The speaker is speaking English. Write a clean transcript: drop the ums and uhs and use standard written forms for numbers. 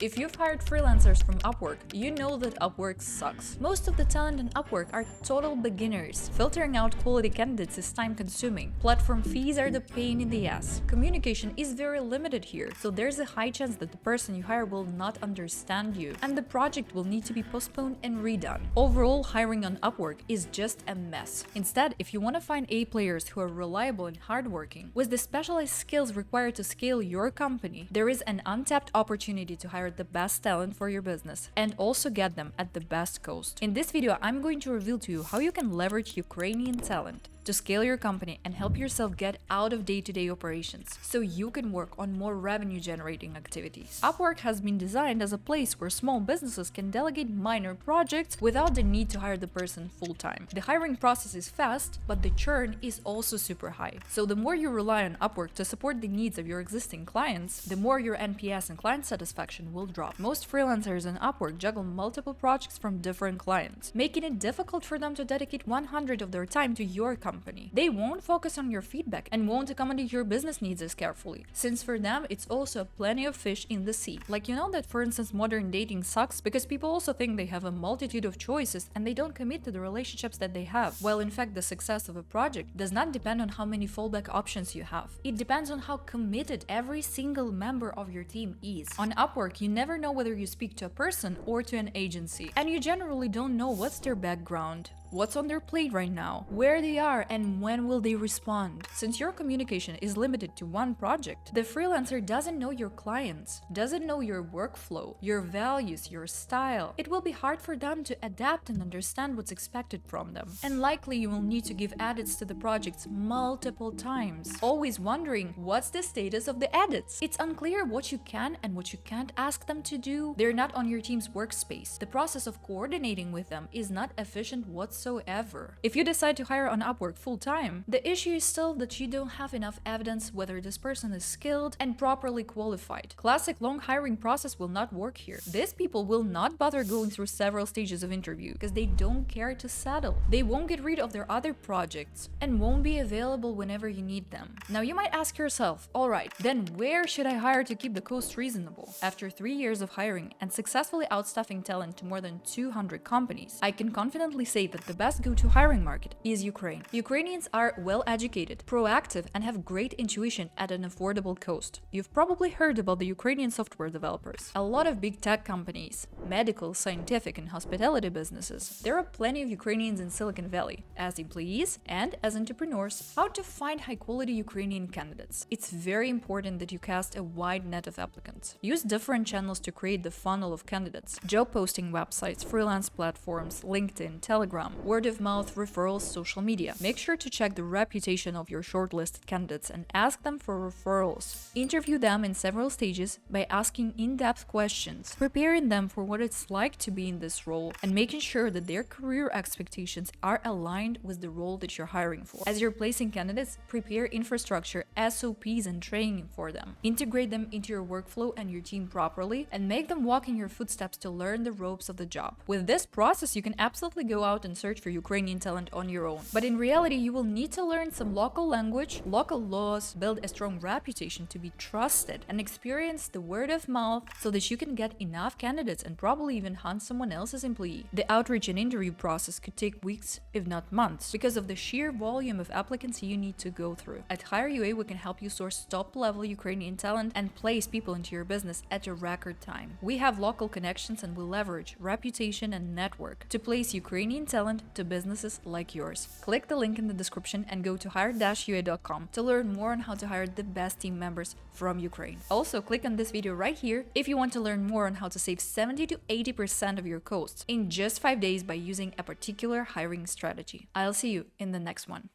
If you've hired freelancers from Upwork, you know that Upwork sucks. Most of the talent on Upwork are total beginners. Filtering out quality candidates is time-consuming. Platform fees are the pain in the ass. Communication is very limited here, so there's a high chance that the person you hire will not understand you, and the project will need to be postponed and redone. Overall, hiring on Upwork is just a mess. Instead, if you want to find A players who are reliable and hardworking, with the specialized skills required to scale your company, there is an untapped opportunity to hire the best talent for your business and also get them at the best cost. In this video, I'm going to reveal to you how you can leverage Ukrainian talent to scale your company and help yourself get out of day-to-day operations so you can work on more revenue-generating activities. Upwork has been designed as a place where small businesses can delegate minor projects without the need to hire the person full-time. The hiring process is fast, but the churn is also super high. So the more you rely on Upwork to support the needs of your existing clients, the more your NPS and client satisfaction will drop. Most freelancers on Upwork juggle multiple projects from different clients, making it difficult for them to dedicate 100% of their time to your company. They won't focus on your feedback and won't accommodate your business needs as carefully, since for them it's also plenty of fish in the sea. Like, you know that for instance modern dating sucks because people also think they have a multitude of choices and they don't commit to the relationships that they have, while in fact the success of a project does not depend on how many fallback options you have. It depends on how committed every single member of your team is. On Upwork, you never know whether you speak to a person or to an agency, and you generally don't know what's their background, what's on their plate right now, where they are, and when will they respond. Since your communication is limited to one project, the freelancer doesn't know your clients, doesn't know your workflow, your values, your style. It will be hard for them to adapt and understand what's expected from them. And likely you will need to give edits to the projects multiple times, always wondering what's the status of the edits. It's unclear what you can and what you can't ask them to do. They're not on your team's workspace. The process of coordinating with them is not efficient whatsoever. If you decide to hire on Upwork full-time, the issue is still that you don't have enough evidence whether this person is skilled and properly qualified. Classic long hiring process will not work here. These people will not bother going through several stages of interview because they don't care to settle. They won't get rid of their other projects and won't be available whenever you need them. Now you might ask yourself, alright, then where should I hire to keep the cost reasonable? After 3 years of hiring and successfully outstaffing talent to more than 200 companies, I can confidently say that the best go-to hiring market is Ukraine. Ukrainians are well-educated, proactive, and have great intuition at an affordable cost. You've probably heard about the Ukrainian software developers. A lot of big tech companies, medical, scientific, and hospitality businesses. There are plenty of Ukrainians in Silicon Valley, as employees and as entrepreneurs. How to find high-quality Ukrainian candidates? It's very important that you cast a wide net of applicants. Use different channels to create the funnel of candidates. Job posting websites, freelance platforms, LinkedIn, Telegram, word of mouth, referrals, social media. Make sure to check the reputation of your shortlisted candidates and ask them for referrals. Interview them in several stages by asking in-depth questions, preparing them for what it's like to be in this role, and making sure that their career expectations are aligned with the role that you're hiring for. As you're placing candidates, prepare infrastructure, SOPs, and training for them. Integrate them into your workflow and your team properly, and make them walk in your footsteps to learn the ropes of the job. With this process, you can absolutely go out and search for Ukrainian talent on your own. But in reality, you will need to learn some local language, local laws, build a strong reputation to be trusted, and experience the word of mouth so that you can get enough candidates and probably even hunt someone else's employee. The outreach and interview process could take weeks, if not months, because of the sheer volume of applicants you need to go through. At Hire UA, we can help you source top-level Ukrainian talent and place people into your business at a record time. We have local connections and will leverage reputation and network to place Ukrainian talent to businesses like yours. Click the link in the description and go to hire-ua.com to learn more on how to hire the best team members from Ukraine. Also, click on this video right here if you want to learn more on how to save 70 to 80% of your costs in just 5 days by using a particular hiring strategy. I'll see you in the next one.